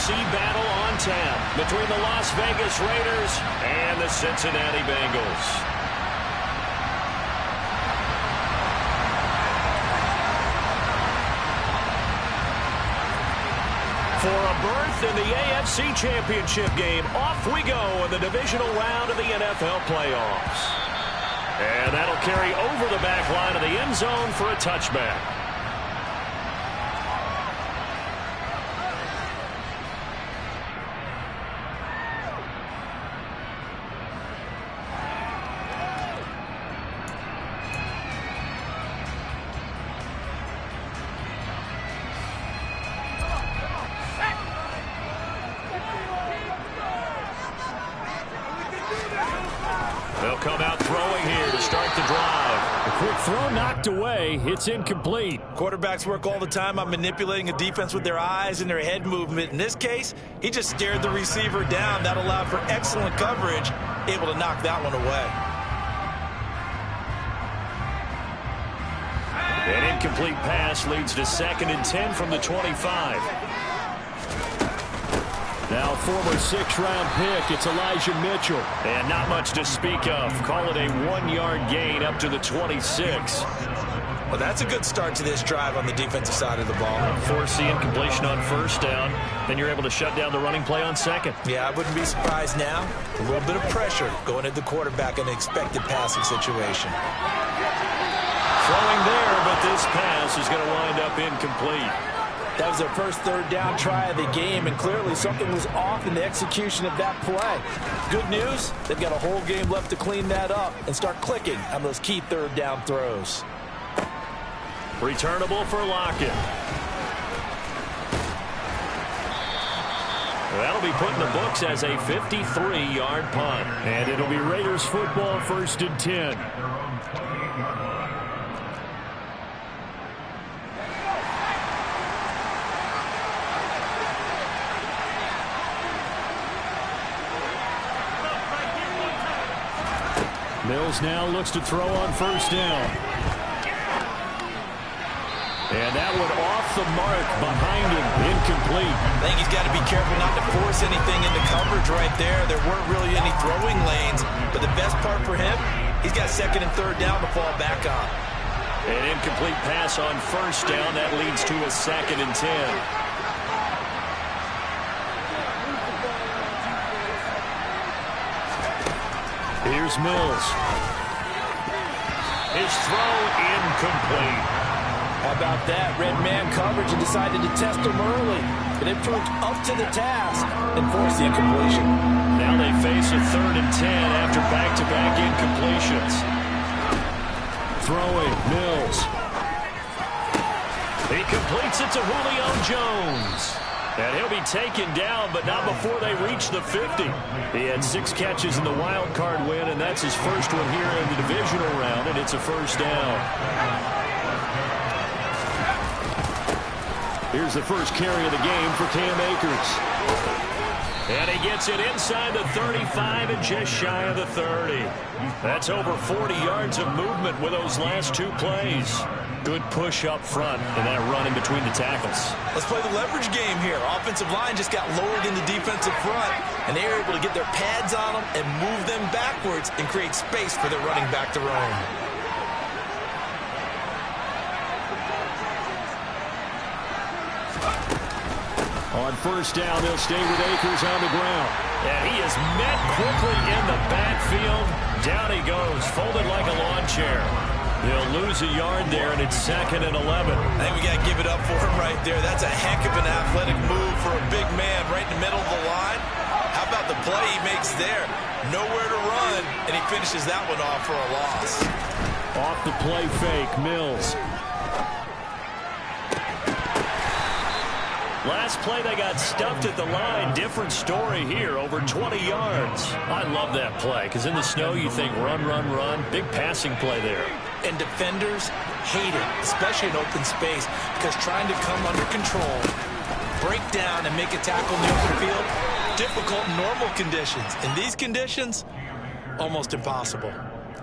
AFC battle on tap between the Las Vegas Raiders and the Cincinnati Bengals. For a berth in the AFC Championship game, off we go in the divisional round of the NFL playoffs. And that'll carry over the back line of the end zone for a touchback. They'll come out throwing here to start the drive. A quick throw knocked away. It's incomplete. Quarterbacks work all the time on manipulating a defense with their eyes and their head movement. In this case, he just stared the receiver down. That allowed for excellent coverage, able to knock that one away. An incomplete pass leads to 2nd and 10 from the 25. Now former 6th-round pick, it's Elijah Mitchell. And not much to speak of. Call it a 1-yard gain up to the 26. Well, that's a good start to this drive on the defensive side of the ball. Force the incompletion on 1st down. Then you're able to shut down the running play on 2nd. Yeah, I wouldn't be surprised now. A little bit of pressure going at the quarterback in an expected passing situation. Throwing there, but this pass is going to wind up incomplete. That was their first 3rd down try of the game, and clearly something was off in the execution of that play. Good news, they've got a whole game left to clean that up and start clicking on those key 3rd down throws. Returnable for Lockett. That'll be put in the books as a 53-yard punt. And it'll be Raiders football, 1st and 10. Mills now looks to throw on 1st down. And that one off the mark behind him, incomplete. I think he's got to be careful not to force anything into coverage right there. There weren't really any throwing lanes, but the best part for him, he's got 2nd and 3rd down to fall back on. An incomplete pass on 1st down. That leads to a 2nd and 10. Here's Mills. His throw incomplete. How about that? Red man coverage and decided to test him early. But it proved up to the task and forced the incompletion. Now they face a 3rd and 10 after back-to-back incompletions. Throwing, Mills. He completes it to Julio Jones. And he'll be taken down, but not before they reach the 50. He had 6 catches in the wild card win, and that's his first one here in the divisional round, and it's a 1st down. Here's the first carry of the game for Cam Akers. And he gets it inside the 35 and just shy of the 30. That's over 40 yards of movement with those last 2 plays. Good push up front and that run in between the tackles. Let's play the leverage game here. Offensive line just got lowered in the defensive front, and they were able to get their pads on them and move them backwards and create space for their running back to roam. On 1st down, they'll stay with Akers on the ground. And he is met quickly in the backfield. Down he goes, folded like a lawn chair. He'll lose a yard there, and it's 2nd and 11. I think we got to give it up for him right there. That's a heck of an athletic move for a big man right in the middle of the line. How about the play he makes there? Nowhere to run, and he finishes that one off for a loss. Off the play fake, Mills. Last play, they got stuffed at the line. Different story here, over 20 yards. I love that play, because in the snow, you think run, run, run. Big passing play there. And defenders hate it, especially in open space, because trying to come under control, break down, and make a tackle in the open field, difficult in normal conditions. In these conditions, almost impossible.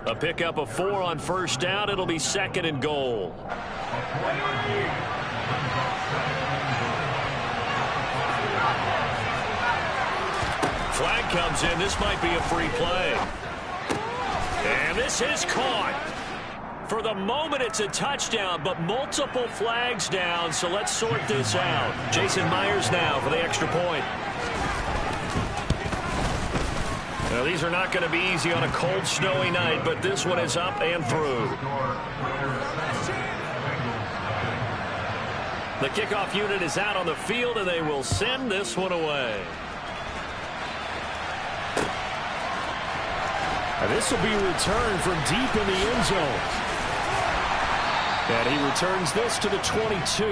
A pickup of 4 on 1st down. It'll be 2nd and goal. Flag comes in. This might be a free play. And this is caught. For the moment, it's a touchdown, but multiple flags down, so let's sort this out. Jason Myers now for the extra point. Now, these are not going to be easy on a cold, snowy night, but this one is up and through. The kickoff unit is out on the field, and they will send this one away. And this will be returned from deep in the end zone. And he returns this to the 22.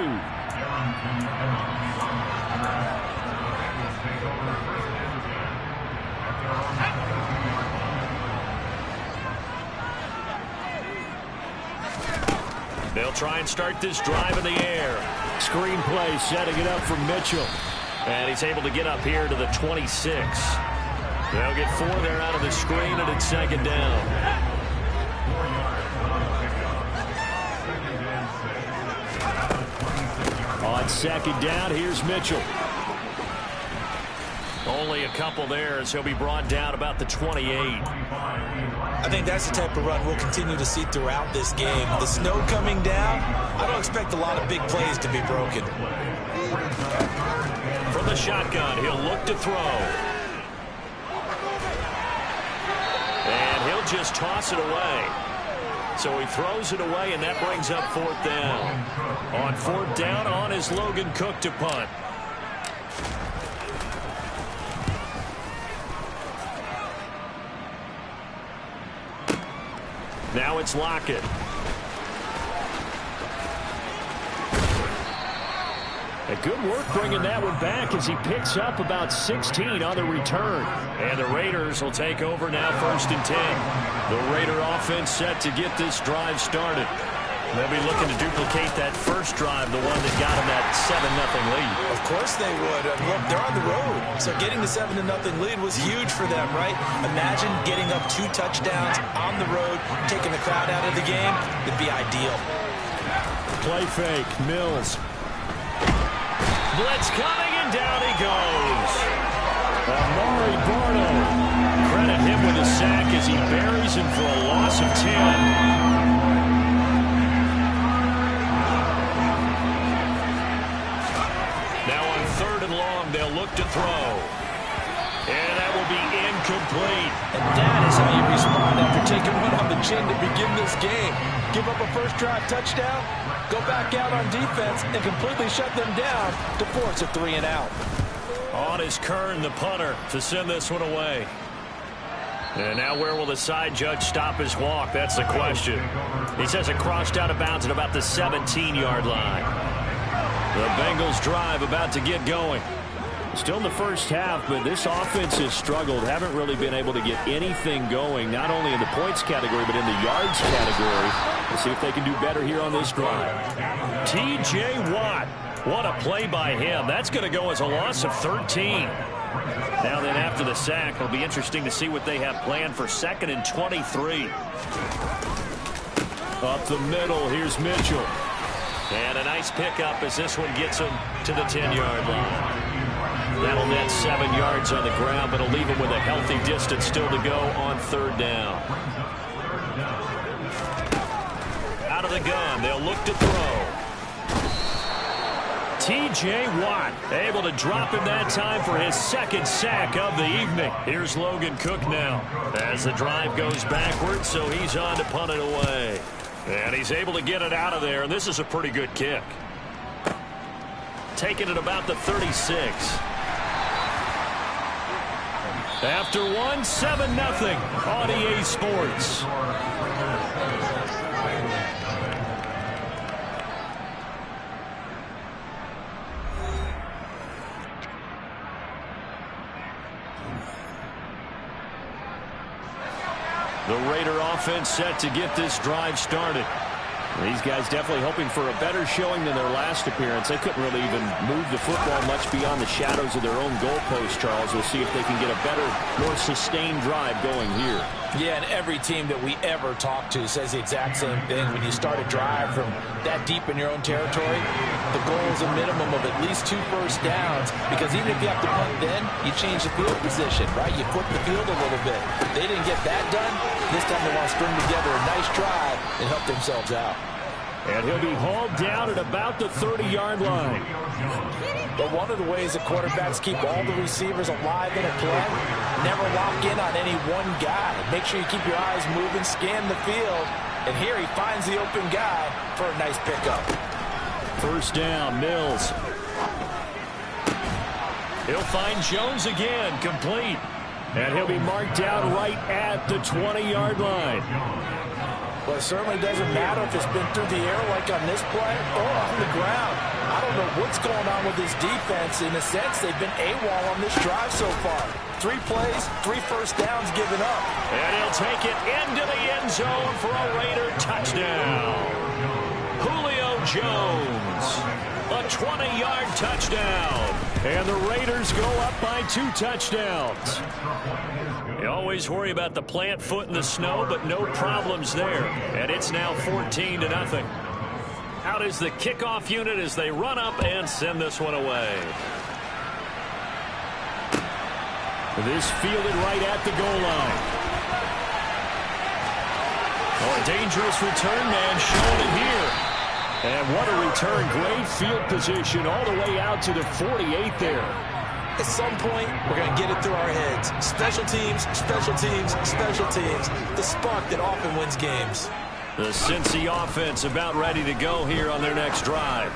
They'll try and start this drive in the air. Screenplay setting it up for Mitchell. And he's able to get up here to the 26. They'll get 4 there out of the screen, and it's second down. On second down, here's Mitchell. Only a couple there as he'll be brought down about the 28. I think that's the type of run we'll continue to see throughout this game. The snow coming down, I don't expect a lot of big plays to be broken. From the shotgun, he'll look to throw. And he'll just toss it away. So he throws it away, and that brings up 4th down. On 4th down, on is Logan Cook to punt. Now it's Lockett. Good work bringing that one back as he picks up about 16 on the return. And the Raiders will take over now, 1st and 10. The Raider offense set to get this drive started. They'll be looking to duplicate that first drive, the one that got them that 7-0 lead. Of course they would. Look, they're on the road, so getting the 7-0 lead was huge for them, right? Imagine getting up 2 touchdowns on the road, taking the crowd out of the game. It'd be ideal. Play fake, Mills. Blitz coming, and down he goes. Amari Barno. Credit him with a sack as he buries him for a loss of 10. Now on 3rd and long, they'll look to throw. And that will be incomplete. And that is how you respond after taking one on the chin to begin this game. Give up a first drive touchdown, go back out on defense, and completely shut them down to force a 3-and-out. On is Kern, the punter, to send this one away. And now where will the side judge stop his walk? That's the question. He says it crossed out of bounds at about the 17-yard line. The Bengals drive about to get going. Still in the first half, but this offense has struggled. Haven't really been able to get anything going, not only in the points category, but in the yards category. Let's see if they can do better here on this drive. T.J. Watt. What a play by him. That's going to go as a loss of 13. Now then, after the sack, it'll be interesting to see what they have planned for 2nd and 23. Up the middle, here's Mitchell. And a nice pickup as this one gets him to the 10-yard line. That'll net 7 yards on the ground, but it'll leave him with a healthy distance still to go on 3rd down. Out of the gun, they'll look to throw. T.J. Watt able to drop him that time for his 2nd sack of the evening. Here's Logan Cook now as the drive goes backwards, so he's on to punt it away. And he's able to get it out of there, and this is a pretty good kick. Taking it about the 36. After one, 7-0 on EA Sports. The Raider offense set to get this drive started. These guys definitely hoping for a better showing than their last appearance. They couldn't really even move the football much beyond the shadows of their own goalpost, Charles. We'll see if they can get a better, more sustained drive going here. Yeah, and every team that we ever talk to says the exact same thing. When you start a drive from that deep in your own territory, the goal is a minimum of at least 2 first downs, because even if you have to punt then, you change the field position, right? You flip the field a little bit. They didn't get that done. This time they want to string together a nice drive and help themselves out. And he'll be hauled down at about the 30-yard line. But one of the ways that quarterbacks keep all the receivers alive in a play, never lock in on any one guy. Make sure you keep your eyes moving, scan the field. And here he finds the open guy for a nice pickup. First down, Mills. He'll find Jones again, complete. And he'll be marked down right at the 20-yard line. Well, it certainly doesn't matter if it's been through the air like on this play or on the ground. I don't know what's going on with this defense. In a sense, they've been AWOL on this drive so far. 3 plays, 3 first downs given up. And he'll take it into the end zone for a Raider touchdown. Julio Jones, a 20-yard touchdown. And the Raiders go up by 2 touchdowns. You always worry about the plant foot in the snow, but no problems there. And it's now 14-0. Out is the kickoff unit as they run up and send this one away. This fielded right at the goal line. Oh, a dangerous return man showing it here. And what a return. Great field position all the way out to the 48 there. At some point, we're going to get it through our heads. Special teams, special teams, special teams. The spark that often wins games. The Cincy offense about ready to go here on their next drive.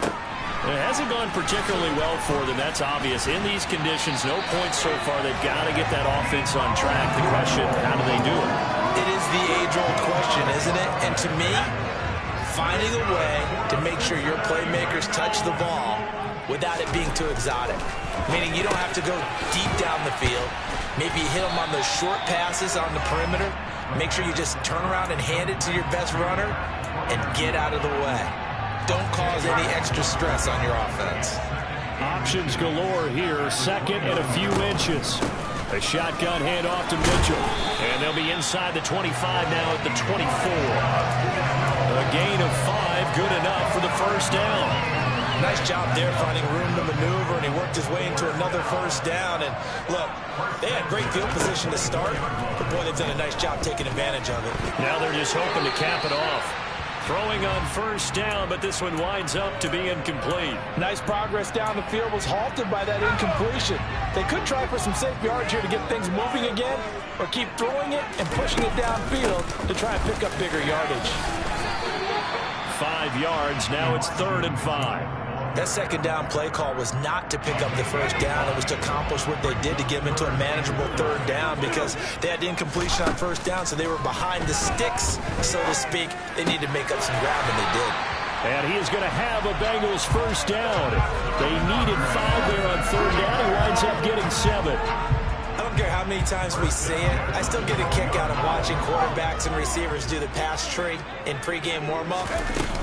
It hasn't gone particularly well for them. That's obvious. In these conditions, no points so far. They've got to get that offense on track. The question, how do they do it? It is the age-old question, isn't it? And to me, finding a way to make sure your playmakers touch the ball without it being too exotic. Meaning you don't have to go deep down the field. Maybe you hit them on those short passes on the perimeter. Make sure you just turn around and hand it to your best runner and get out of the way. Don't cause any extra stress on your offense. Options galore here. Second and a few inches. A shotgun handoff to Mitchell. And they'll be inside the 25 now at the 24. A gain of 5, good enough for the first down. Nice job there finding room to maneuver, and he worked his way into another first down. And look, they had great field position to start, but boy, they've done a nice job taking advantage of it. Now they're just hoping to cap it off. Throwing on first down, but this one winds up to be incomplete. Nice progress down the field was halted by that incompletion. They could try for some safe yards here to get things moving again, or keep throwing it and pushing it downfield to try and pick up bigger yardage. 5 yards, now it's 3rd and 5. That second down play call was not to pick up the first down. It was to accomplish what they did to get them into a manageable 3rd down, because they had incompletion on first down, so they were behind the sticks, so to speak. They needed to make up some ground, and they did. And he is going to have a Bengals first down. They needed 5 there on 3rd down. He winds up getting 7. I don't care how many times we say it, I still get a kick out of watching quarterbacks and receivers do the pass tree in pregame warm-up.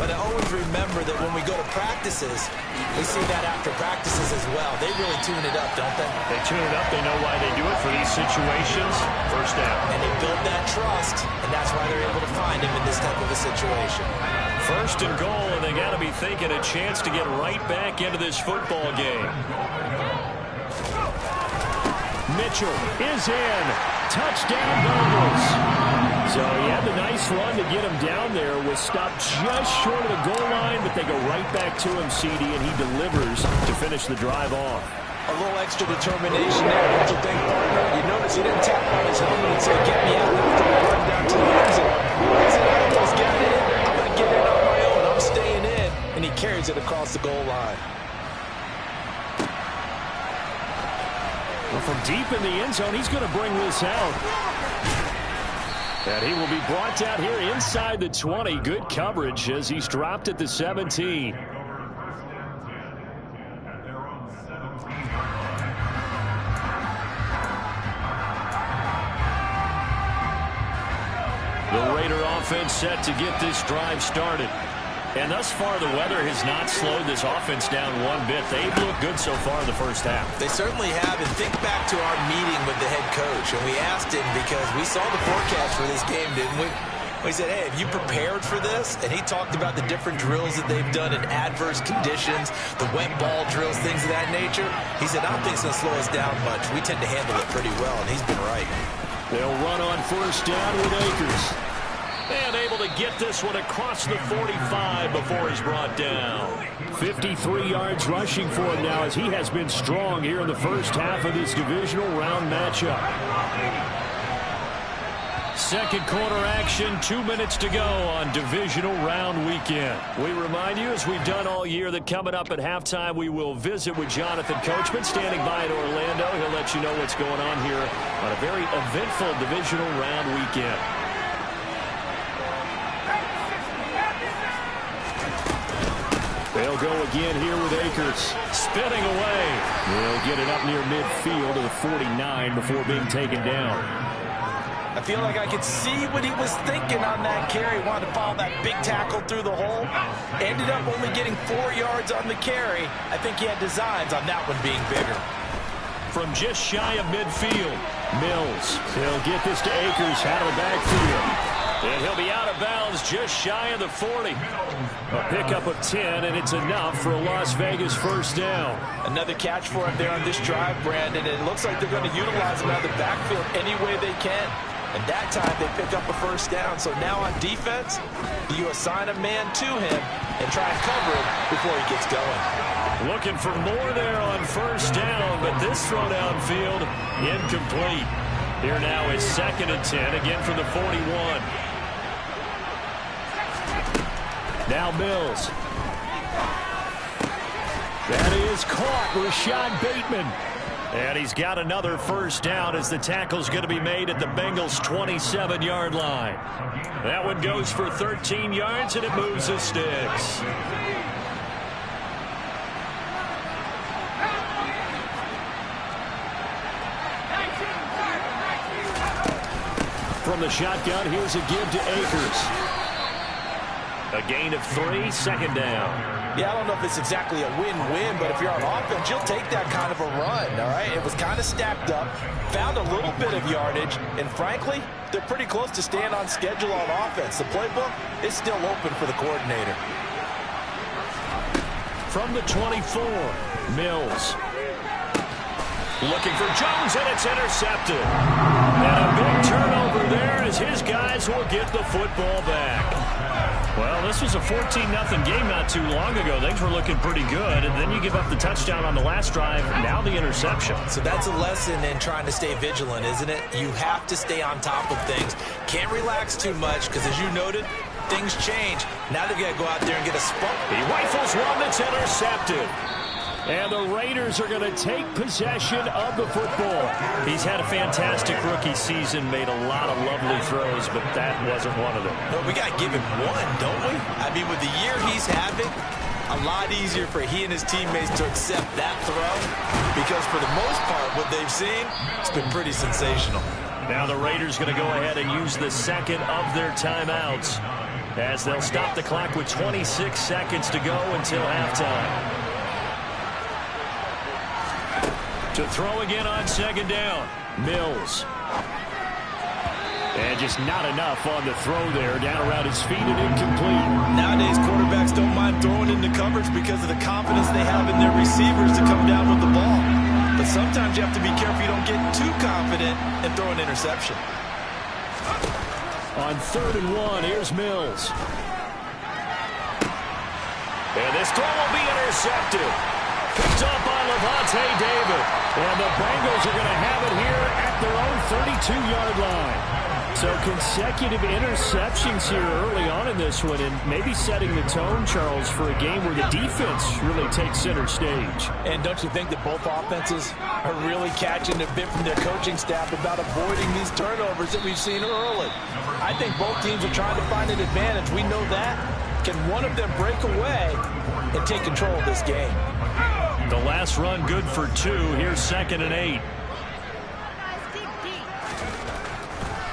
But I always remember that when we go to practices, we see that after practices as well. They really tune it up, don't they? They tune it up. They know why they do it for these situations. First down. And they build that trust, and that's why they're able to find him in this type of a situation. First and goal, and they got to be thinking a chance to get right back into this football game. Mitchell is in. Touchdown, Bengals. So he had the nice run to get him down there. Was stopped just short of the goal line, but they go right back to him, CD, and he delivers to finish the drive off. A little extra determination there, don't you think, partner? You notice he didn't tap on his helmet and say, get me out after the run down to the end zone. He said, I almost got in. I'm going to get in on my own. I'm staying in. And he carries it across the goal line. Well, from deep in the end zone, he's going to bring this out. And he will be brought down here inside the 20. Good coverage as he's dropped at the 17. The Raider offense set to get this drive started. And thus far, the weather has not slowed this offense down one bit. They've looked good so far in the first half. They certainly have. And think back to our meeting with the head coach. And we asked him because we saw the forecast for this game, didn't we? We said, hey, have you prepared for this? And he talked about the different drills that they've done in adverse conditions, the wet ball drills, things of that nature. He said, I don't think it's going to slow us down much. We tend to handle it pretty well, and he's been right. They'll run on first down with Akers. And able to get this one across the 45 before he's brought down. 53 yards rushing for him now as he has been strong here in the first half of this divisional round matchup. Second quarter action, 2 minutes to go on divisional round weekend. We remind you, as we've done all year, that coming up at halftime, we will visit with Jonathan Coachman standing by in Orlando. He'll let you know what's going on here on a very eventful divisional round weekend. They'll go again here with Akers. Spinning away. They'll get it up near midfield to the 49 before being taken down. I feel like I could see what he was thinking on that carry. Wanted to follow that big tackle through the hole. Ended up only getting 4 yards on the carry. I think he had designs on that one being bigger. From just shy of midfield, Mills. He'll get this to Akers out of the backfield. and he'll be out of bounds just shy of the 40. A pickup of 10, and it's enough for a Las Vegas first down. Another catch for him there on this drive, Brandon. It looks like they're going to utilize him out of the backfield any way they can. And that time they pick up a first down. So now on defense, do you assign a man to him and try and cover it before he gets going? Looking for more there on first down, but this throw downfield incomplete. Here now is 2nd and 10, again from the 41. Now Mills. That is caught. Rashad Bateman. And he's got another first down as the tackle's going to be made at the Bengals' 27-yard line. That one goes for 13 yards, and it moves the sticks. From the shotgun, here's a give to Akers. A gain of 3, 2nd down. Yeah, I don't know if it's exactly a win-win, but if you're on offense, you'll take that kind of a run, all right? It was kind of stacked up, found a little bit of yardage, and frankly, they're pretty close to staying on schedule on offense. The playbook is still open for the coordinator. From the 24, Mills. Looking for Jones, and it's intercepted. And a big turnover there as his guys will get the football back. Well, this was a 14-0 game not too long ago. Things were looking pretty good, and then you give up the touchdown on the last drive, now the interception. So that's a lesson in trying to stay vigilant, isn't it? You have to stay on top of things. Can't relax too much because, as you noted, things change. Now they've got to go out there and get a spunk. He rifles one that's intercepted. And the Raiders are going to take possession of the football. He's had a fantastic rookie season, made a lot of lovely throws, but that wasn't one of them. No, we got to give him one, don't we? I mean, with the year he's having, a lot easier for he and his teammates to accept that throw because for the most part, what they've seen, it's been pretty sensational. Now the Raiders going to go ahead and use the second of their timeouts as they'll stop the clock with 26 seconds to go until halftime. To throw again on 2nd down. Mills. And just not enough on the throw there. Down around his feet and incomplete. Nowadays, quarterbacks don't mind throwing into coverage because of the confidence they have in their receivers to come down with the ball. But sometimes you have to be careful you don't get too confident and throw an interception. On 3rd and 1, here's Mills. And this throw will be intercepted. Picked up by Levante David. And the Bengals are going to have it here at their own 32-yard line. So consecutive interceptions here early on in this one, and maybe setting the tone, Charles, for a game where the defense really takes center stage. And don't you think that both offenses are really catching a bit from their coaching staff about avoiding these turnovers that we've seen early? I think both teams are trying to find an advantage. We know that. Can one of them break away and take control of this game? The last run good for 2. Here's 2nd and 8.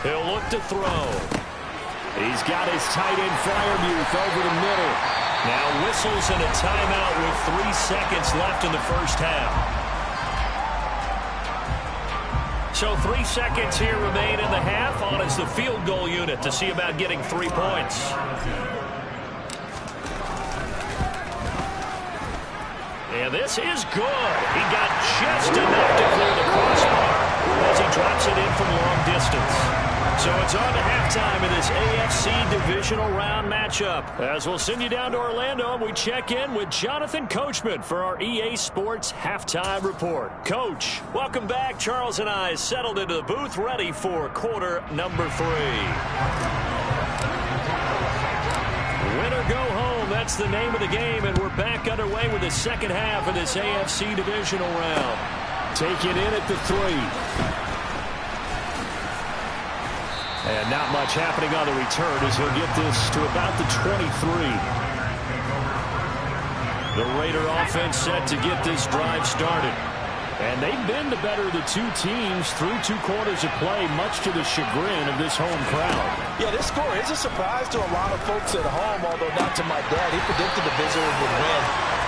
He'll look to throw. He's got his tight end Freiermuth over the middle. Now whistles and a timeout with 3 seconds left in the first half. So 3 seconds here remain in the half. On is the field goal unit to see about getting 3 points. And this is good. He got just enough to clear the crossbar as he drops it in from long distance. So it's on to halftime in this AFC divisional round matchup. As we'll send you down to Orlando, we check in with Jonathan Coachman for our EA Sports Halftime Report. Coach, welcome back. Charles and I settled into the booth, ready for quarter number 3. Win or go home, that's the name of the game, and we're back underway with the second half of this AFC divisional round. Taken in at the 3. And not much happening on the return as he'll get this to about the 23. The Raider offense set to get this drive started. And they've been the better of the two teams through 2 quarters of play, much to the chagrin of this home crowd. Yeah, this score is a surprise to a lot of folks at home, although not to my dad. He predicted the Visitors would win.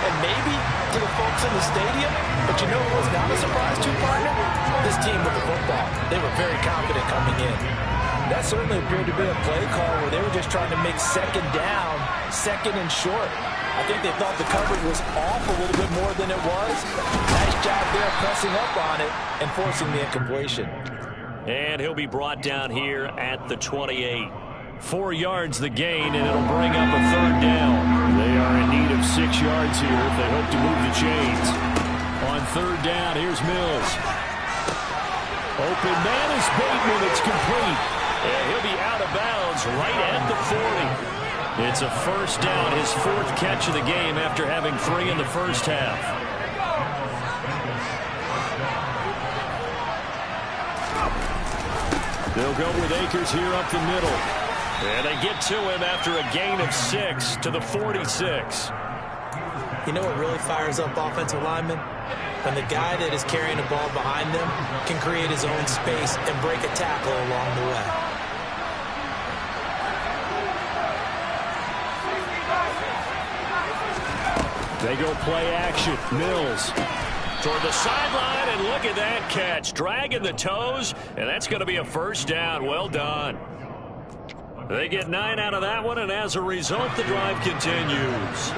And maybe to the folks in the stadium, but you know who was not a surprise to, partner? This team with the football. They were very confident coming in. That certainly appeared to be a play call where they were just trying to make second down, second and short. I think they thought the coverage was off a little bit more than it was. Nice job there pressing up on it and forcing the incompletion. And he'll be brought down here at the 28. 4 yards the gain, and it'll bring up a 3rd down. They are in need of 6 yards here if they hope to move the chains. On 3rd down, here's Mills. Open man is Bateman. It's complete. And he'll be out of bounds right at the 40. It's a 1st down, his 4th catch of the game after having 3 in the first half. They'll go with Akers here up the middle. And they get to him after a gain of 6 to the 46. You know what really fires up offensive linemen? When the guy that is carrying the ball behind them can create his own space and break a tackle along the way. They go play action. Mills toward the sideline, and look at that catch. Dragging the toes, and that's going to be a 1st down. Well done. They get 9 out of that one, and as a result, the drive continues.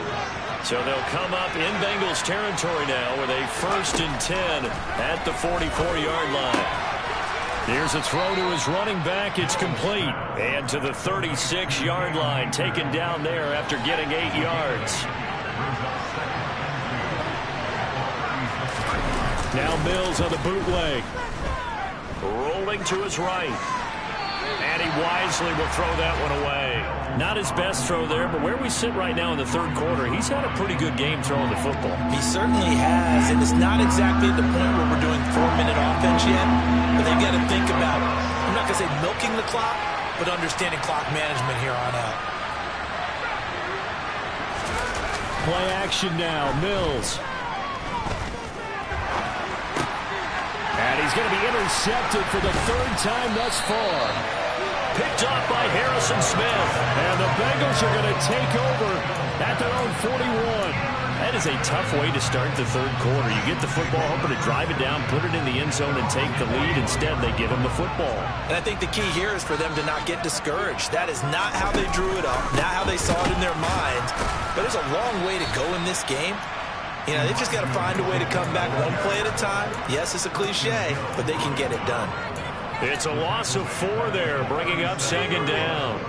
So they'll come up in Bengals territory now with a 1st and 10 at the 44-yard line. Here's a throw to his running back. It's complete. And to the 36-yard line, taken down there after getting 8 yards. Now Mills on the bootleg. Rolling to his right. And he wisely will throw that one away. Not his best throw there, but where we sit right now in the 3rd quarter, he's had a pretty good game throwing the football. He certainly has, and it's not exactly at the point where we're doing 4-minute offense yet, but they've got to think about, I'm not going to say milking the clock, but understanding clock management here on out. Play action now, Mills. And he's going to be intercepted for the 3rd time thus far. Picked off by Harrison Smith. And the Bengals are going to take over at their own 41. That is a tough way to start the 3rd quarter. You get the football, hoping to drive it down, put it in the end zone, and take the lead. Instead, they give him the football. And I think the key here is for them to not get discouraged. That is not how they drew it up, not how they saw it in their minds. But there's a long way to go in this game. You know, they've just got to find a way to come back one play at a time. Yes, it's a cliche, but they can get it done. It's a loss of 4 there, bringing up 2nd down.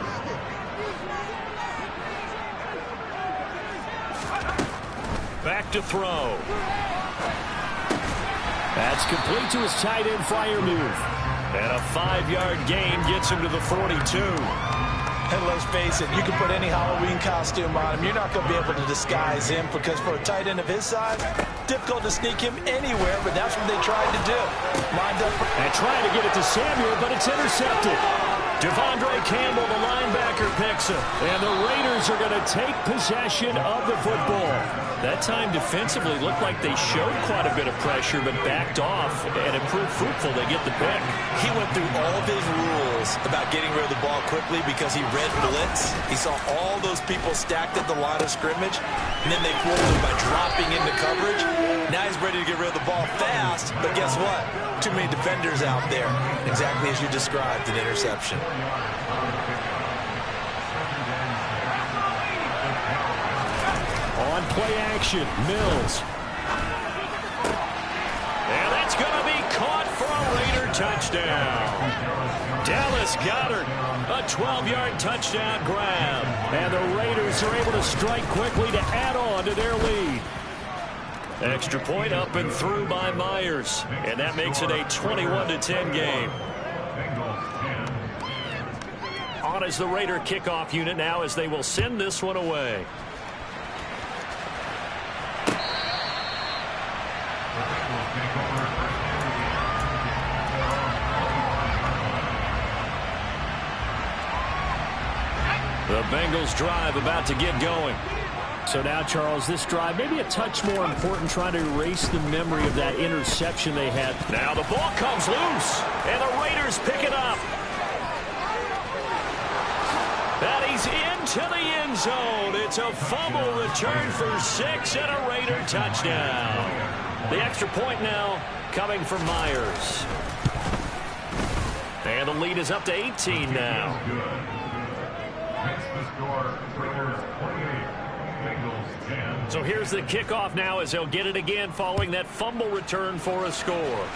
Back to throw. That's complete to his tight end Freiermuth. And a 5-yard gain gets him to the 42. And let's face it, you can put any Halloween costume on him. You're not going to be able to disguise him because for a tight end of his size, difficult to sneak him anywhere, but that's what they tried to do. Lined up. And trying to get it to Samuel, but it's intercepted. 2nd and 10 for the Bengals. Devondre Campbell, the linebacker, picks him. And the Raiders are going to take possession of the football. That time defensively looked like they showed quite a bit of pressure, but backed off, and it proved fruitful. They get the pick. He went through all of his rules about getting rid of the ball quickly because he read blitz. He saw all those people stacked at the line of scrimmage, and then they fooled him by dropping into coverage. Now he's ready to get rid of the ball fast, but guess what? Too many defenders out there. Exactly as you described, an interception. On play action, Mills. And that's going to be caught for a Raider touchdown. Dallas Goedert, a 12-yard touchdown grab. And the Raiders are able to strike quickly to add on to their lead. Extra point up and through by Myers. And that makes it a 21-10 game. On is the Raider kickoff unit now as they will send this one away. The Bengals drive about to get going. So now, Charles, this drive maybe a touch more important, trying to erase the memory of that interception they had. Now the ball comes loose, and the Raiders pick it up. And he's into the end zone. It's a fumble return for 6 and a Raider touchdown. The extra point now coming from Myers. And the lead is up to 18 now. So here's the kickoff now as they'll get it again following that fumble return for a score.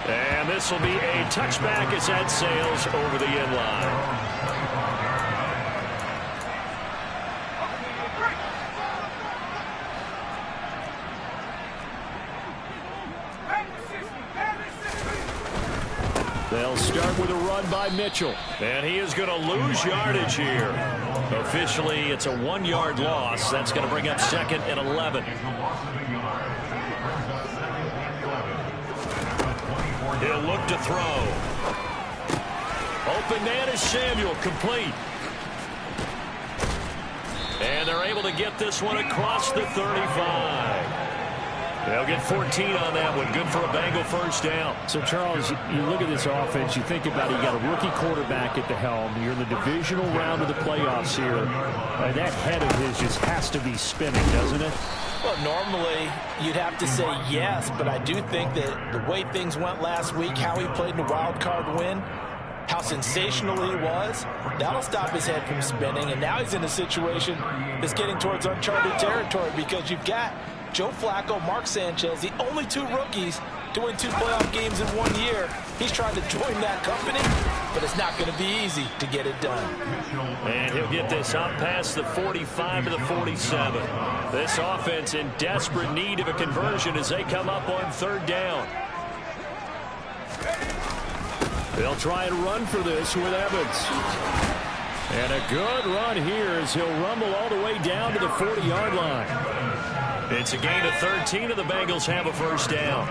And this will be a touchback as that sails over the end line. They'll start with a run by Mitchell. And he is going to lose yardage here. Officially, it's a 1-yard loss. That's going to bring up 2nd and 11. He'll look to throw. Open man is Samuel, complete. And they're able to get this one across the 35. They'll get 14 on that one. Good for a Bengal first down. So, Charles, you look at this offense, you think about it, you got a rookie quarterback at the helm. You're in the divisional round of the playoffs here. That head of his just has to be spinning, doesn't it? Well, normally you'd have to say yes, but I do think that the way things went last week, how he played in the wild card win, how sensational he was, that'll stop his head from spinning. And now he's in a situation that's getting towards uncharted territory because you've got Joe Flacco, Mark Sanchez, the only 2 rookies to win 2 playoff games in 1 year. He's trying to join that company, but it's not going to be easy to get it done. And he'll get this up past the 45 to the 47. This offense in desperate need of a conversion as they come up on 3rd down. They'll try and run for this with Evans. And a good run here as he'll rumble all the way down to the 40-yard line. It's a gain of 13, and the Bengals have a first down.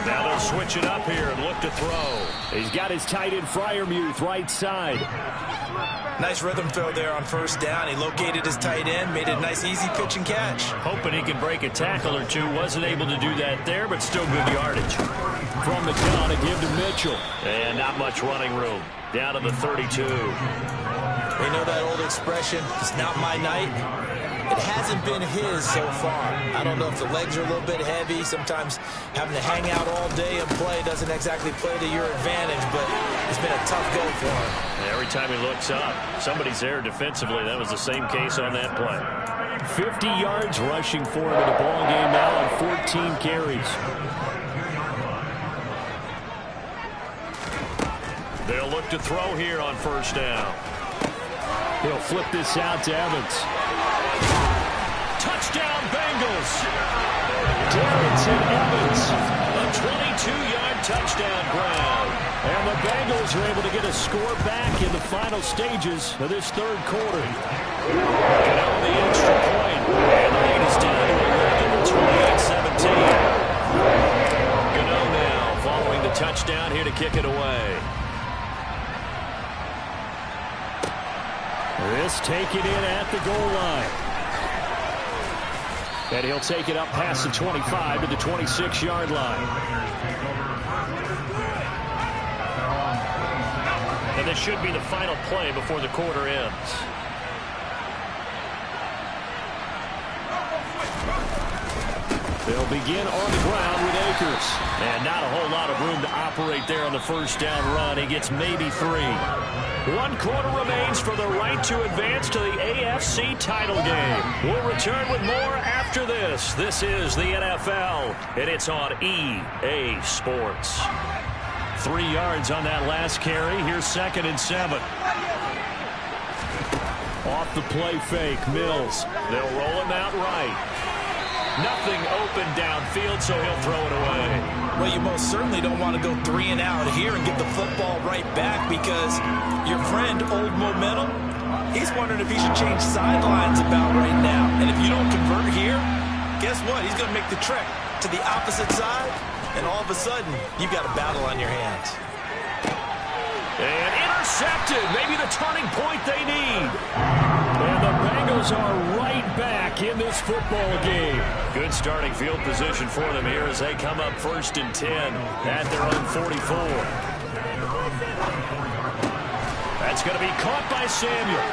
Now they'll switch it up here and look to throw. He's got his tight end Freiermuth right side. Nice rhythm throw there on 1st down. He located his tight end, made it a nice easy pitch and catch. Hoping he can break a tackle or two. Wasn't able to do that there, but still good yardage. From the gun, a give to Mitchell. And not much running room. Down to the 32. We know that old expression, it's not my night. It hasn't been his so far. I don't know if the legs are a little bit heavy. Sometimes having to hang out all day and play doesn't exactly play to your advantage, but it's been a tough go for him. Every time he looks up, somebody's there defensively. That was the same case on that play. 50 yards rushing for him in the ball game now on 14 carries. They'll look to throw here on 1st down. He'll flip this out to Evans. Touchdown, Bengals. Darrington Evans, a 22-yard touchdown grab. And the Bengals are able to get a score back in the final stages of this 3rd quarter. And on the extra point, and the lead is down to 11, 28-17. This taken in at the goal line. And he'll take it up past the 25 to the 26-yard line. And this should be the final play before the quarter ends. They'll begin on the ground with Akers. And not a whole lot of room to operate there on the first down run. He gets maybe 3. 1 quarter remains for the right to advance to the AFC title game. We'll return with more after this. This is the NFL, and it's on EA Sports. 3 yards on that last carry. Here's 2nd and 7. Off the play fake, Mills. They'll roll him out right. Nothing open downfield, so he'll throw it away. Well, you most certainly don't want to go 3 and out here and get the football right back because your friend, Old Momentum, he's wondering if he should change sidelines about right now. And if you don't convert here, guess what? He's going to make the trek to the opposite side, and all of a sudden, you've got a battle on your hands. And intercepted. Maybe the turning point they need. And the Bengals are right back in this football game. Good starting field position for them here as they come up 1st and 10 at their own 44. That's going to be caught by Samuel.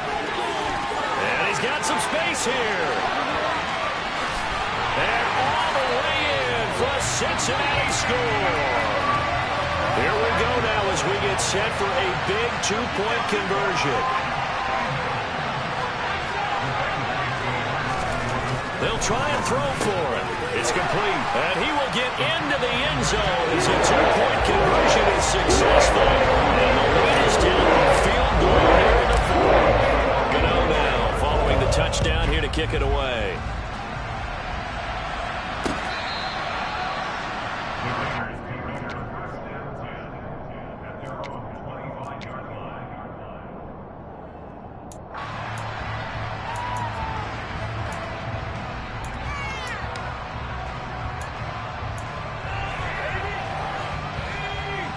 And he's got some space here. And all the way in for a Cincinnati score. Here we go now as we get set for a big 2-point conversion. They'll try and throw for it. It's complete. And he will get into the end zone as a 2-point conversion is successful. And the lead is down to field goal here in the 4th. Gano now following the touchdown here to kick it away.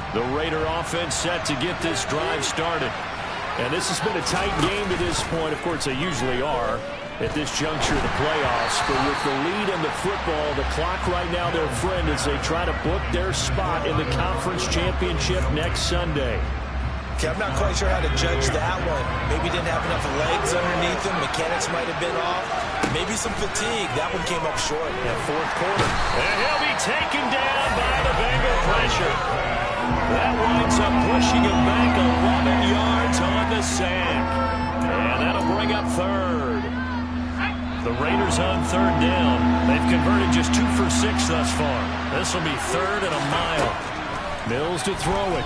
The Raider offense set to get this drive started. And this has been a tight game to this point. Of course, they usually are at this juncture of the playoffs. But with the lead in the football, the clock right now their friend as they try to book their spot in the conference championship next Sunday. Okay, I'm not quite sure how to judge that one. Maybe didn't have enough legs underneath him. Mechanics might have been off. Maybe some fatigue. That one came up short in the 4th quarter. And he'll be taken down by the Bengal pressure. That winds up pushing him back 11 yards on the sack. And that'll bring up 3rd. The Raiders on 3rd down. They've converted just 2 for 6 thus far. This will be 3rd and a mile. Mills to throw it.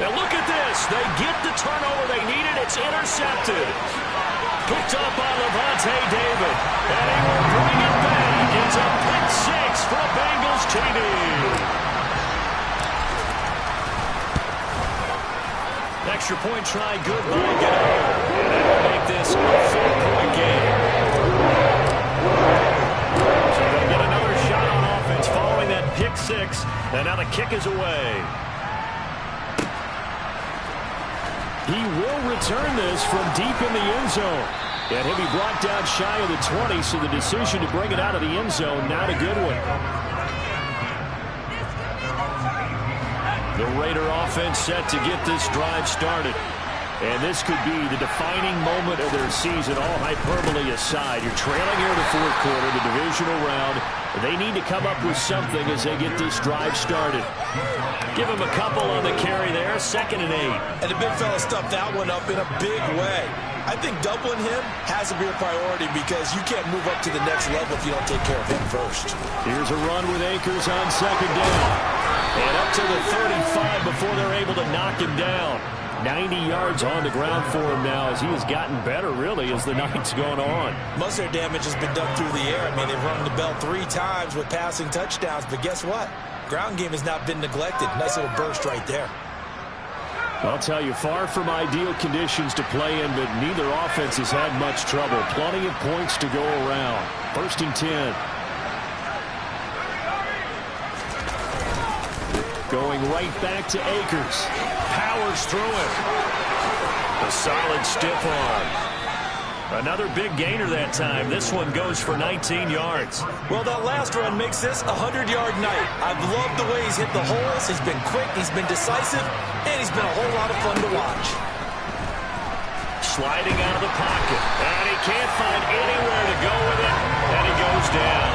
Now look at this. They get the turnover they needed. It's intercepted. Picked up by Levante David. And he will bring it back. It's a pick 6 for Bengals TD. Extra point try good by Gano. And that will make this a 4-point game. So they'll get another shot on offense following that pick 6. And now the kick is away. He will return this from deep in the end zone. And he'll be brought down shy of the 20, so the decision to bring it out of the end zone, not a good one. The Raider offense set to get this drive started. And this could be the defining moment of their season, all hyperbole aside. You're trailing here in the 4th quarter, the divisional round. They need to come up with something as they get this drive started. Give him a couple on the carry there, 2nd and 8. And the big fella stuffed that one up in a big way. I think doubling him has to be a priority because you can't move up to the next level if you don't take care of him first. Here's a run with Akers on 2nd down. And up to the 35 before they're able to knock him down. 90 yards on the ground for him now as he has gotten better, really, as the night's going on. Most of their damage has been done through the air. I mean, they've rung the bell 3 times with passing touchdowns, but guess what? Ground game has not been neglected. Nice little burst right there. I'll tell you, far from ideal conditions to play in, but neither offense has had much trouble. Plenty of points to go around. 1st and 10. Going right back to Akers. Powers through it. A solid stiff arm. Another big gainer that time. This one goes for 19 yards. Well, that last run makes this a 100-yard night. I've loved the way he's hit the holes. He's been quick, he's been decisive, and he's been a whole lot of fun to watch. Sliding out of the pocket. And he can't find anywhere to go with it. And he goes down.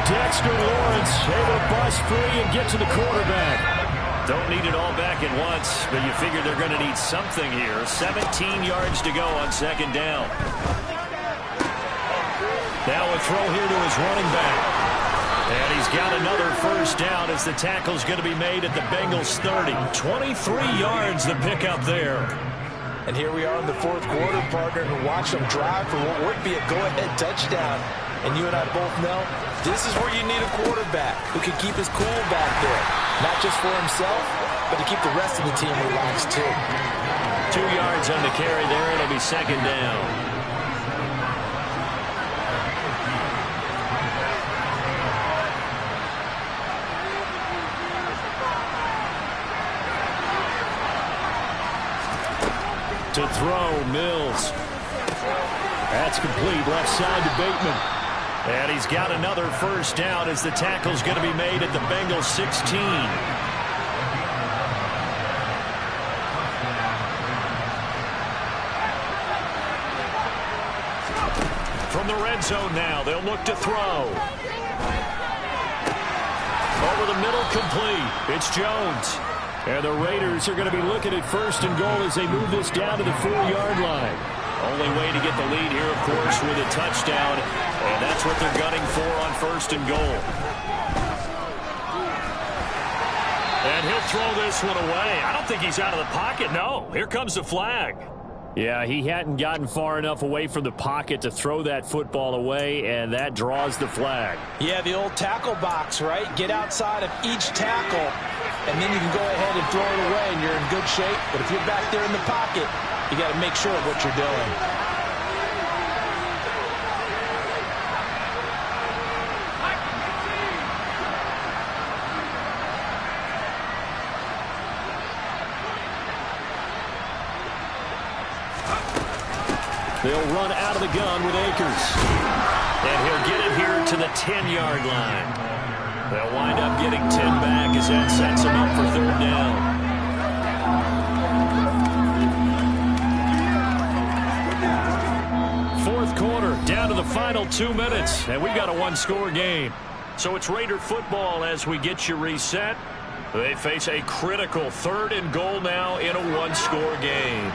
Dexter Lawrence able to bust free and get to the quarterback. Don't need it all back at once, but you figure they're going to need something here. 17 yards to go on second down. Now a throw here to his running back. And he's got another first down as the tackle's going to be made at the Bengals 30. 23 yards the pickup there. And here we are in the fourth quarter, partner, and watch them drive for what would be a go-ahead touchdown. And you and I both know this is where you need a quarterback who can keep his cool back there. Not just for himself, but to keep the rest of the team relaxed too. 2 yards on the carry there. It'll be second down. To throw, Mills. That's complete, left side to Bateman. And he's got another first down as the tackle's going to be made at the Bengals 16. From the red zone now, they'll look to throw. Over the middle, complete. It's Jones. And the Raiders are going to be looking at first and goal as they move this down to the 4-yard line. Only way to get the lead here, of course, with a touchdown. And that's what they're gunning for on first and goal. And he'll throw this one away. I don't think he's out of the pocket. No, here comes the flag. Yeah, he hadn't gotten far enough away from the pocket to throw that football away, and that draws the flag. Yeah, the old tackle box, right? Get outside of each tackle, and then you can go ahead and throw it away, and you're in good shape. But if you're back there in the pocket, you got to make sure of what you're doing. They'll run out of the gun with Akers. And he'll get it here to the 10-yard line. They'll wind up getting 10 back as that sets them up for third down. Fourth quarter, down to the final 2 minutes, and we've got a one-score game. So it's Raider football as we get you reset. They face a critical third and goal now in a one-score game.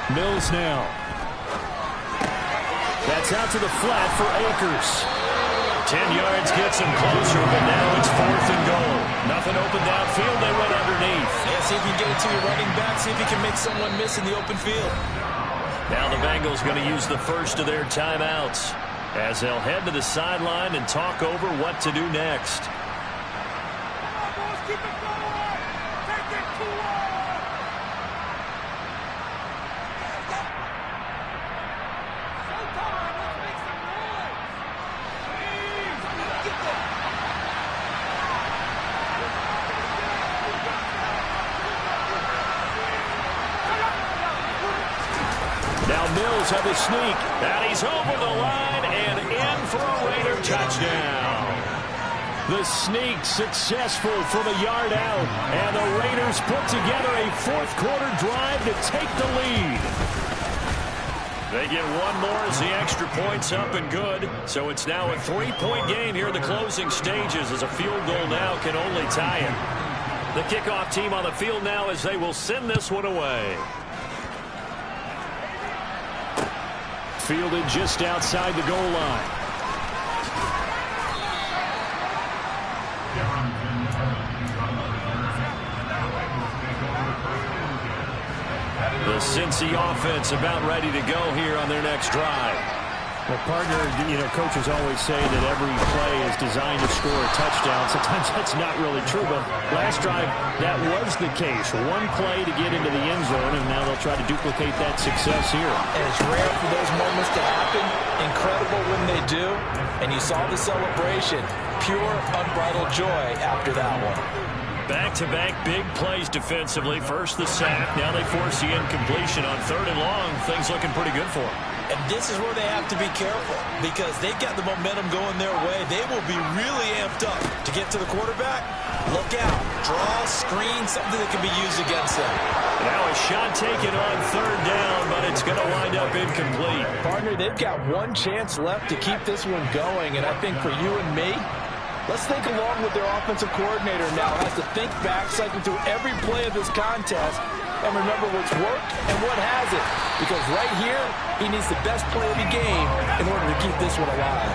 Mills now. That's out to the flat for Akers. 10 yards gets him closer, but now it's fourth and goal. Nothing open downfield. They run underneath. Yeah, see if you can get it to your running back. See if you can make someone miss in the open field. Now the Bengals going to use the first of their timeouts as they'll head to the sideline and talk over what to do next. Mills have a sneak, and he's over the line and in for a Raider touchdown. The sneak successful from a yard out, and the Raiders put together a fourth-quarter drive to take the lead. They get one more as the extra point's up and good, so it's now a three-point game here in the closing stages as a field goal now can only tie it. The kickoff team on the field now as they will send this one away. Fielded just outside the goal line. The Cincy offense about ready to go here on their next drive. Well, partner, coaches always say that every play is designed to score a touchdown. Sometimes that's not really true, but last drive, that was the case. One play to get into the end zone, and now they'll try to duplicate that success here. And it's rare for those moments to happen. Incredible when they do. And you saw the celebration. Pure, unbridled joy after that one. Back-to-back big plays defensively. First the sack. Now they force the incompletion on 3rd and long. Things looking pretty good for them. And this is where they have to be careful because they've got the momentum going their way. They will be really amped up to get to the quarterback. Look out. Draw, screen, something that can be used against them. Now a shot taken on 3rd down, but it's going to wind up incomplete. Partner, they've got one chance left to keep this one going, and I think for you and me, let's think along with their offensive coordinator now. Has to think back, cycle through every play of this contest, and remember what's worked and what hasn't. Because right here, he needs the best play of the game in order to keep this one alive.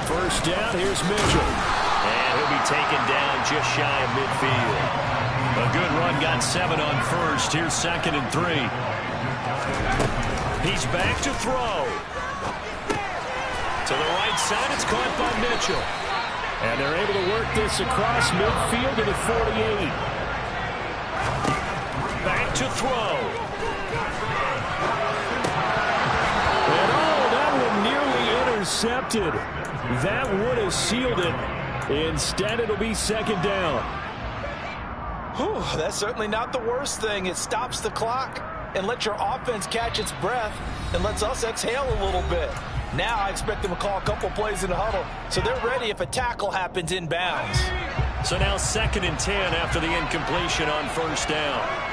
First down, here's Mitchell. And he'll be taken down just shy of midfield. A good run, got 7 on first. Here's 2nd and 3. He's back to throw. To the right side, it's caught by Mitchell. And they're able to work this across midfield to the 48. Back to throw. And that one nearly intercepted. That would have sealed it. Instead, it'll be 2nd down. Whew, that's certainly not the worst thing. It stops the clock and lets your offense catch its breath and lets us exhale a little bit. Now I expect them to call a couple plays in the huddle so they're ready if a tackle happens inbounds. So now 2nd and 10 after the incompletion on 1st down.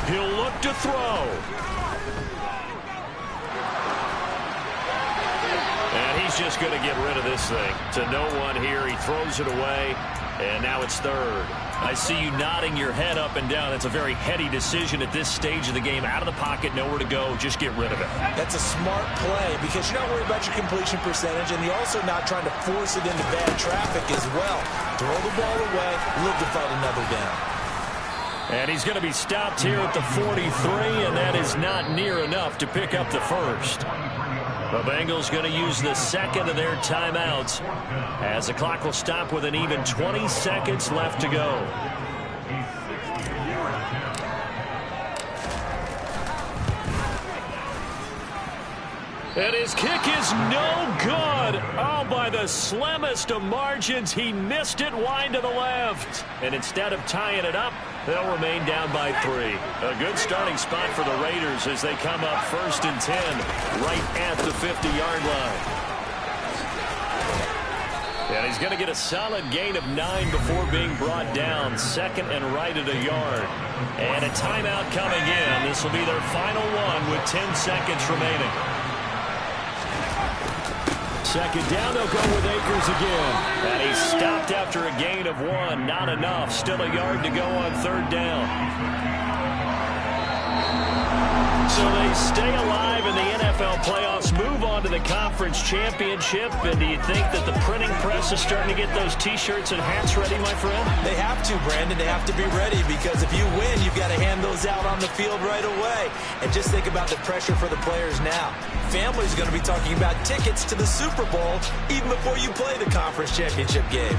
He'll look to throw. And he's just going to get rid of this thing. To no one here. He throws it away. And now it's 3rd. I see you nodding your head up and down. That's a very heady decision at this stage of the game. Out of the pocket, nowhere to go. Just get rid of it. That's a smart play because you're not worried about your completion percentage, and you're also not trying to force it into bad traffic as well. Throw the ball away, live to fight another down. And he's going to be stopped here at the 43, and that is not near enough to pick up the first. The Bengals going to use the 2nd of their timeouts as the clock will stop with an even 20 seconds left to go. And his kick is no good. Oh, by the slimmest of margins, he missed it wide to the left. And instead of tying it up, they'll remain down by 3. A good starting spot for the Raiders as they come up 1st and 10 right at the 50-yard line. And he's going to get a solid gain of 9 before being brought down. 2nd and right at a yard. And a timeout coming in. This will be their final one with 10 seconds remaining. 2nd down, they'll go with Akers again. And he's stopped after a gain of 1. Not enough. Still a yard to go on 3rd down. So they stay alive in the NFL playoffs, move on to the conference championship. And do you think that the printing press is starting to get those T-shirts and hats ready, my friend? They have to, Brandon. They have to be ready because if you win, you've got to hand those out on the field right away. And just think about the pressure for the players now. Family's going to be talking about tickets to the Super Bowl even before you play the conference championship game.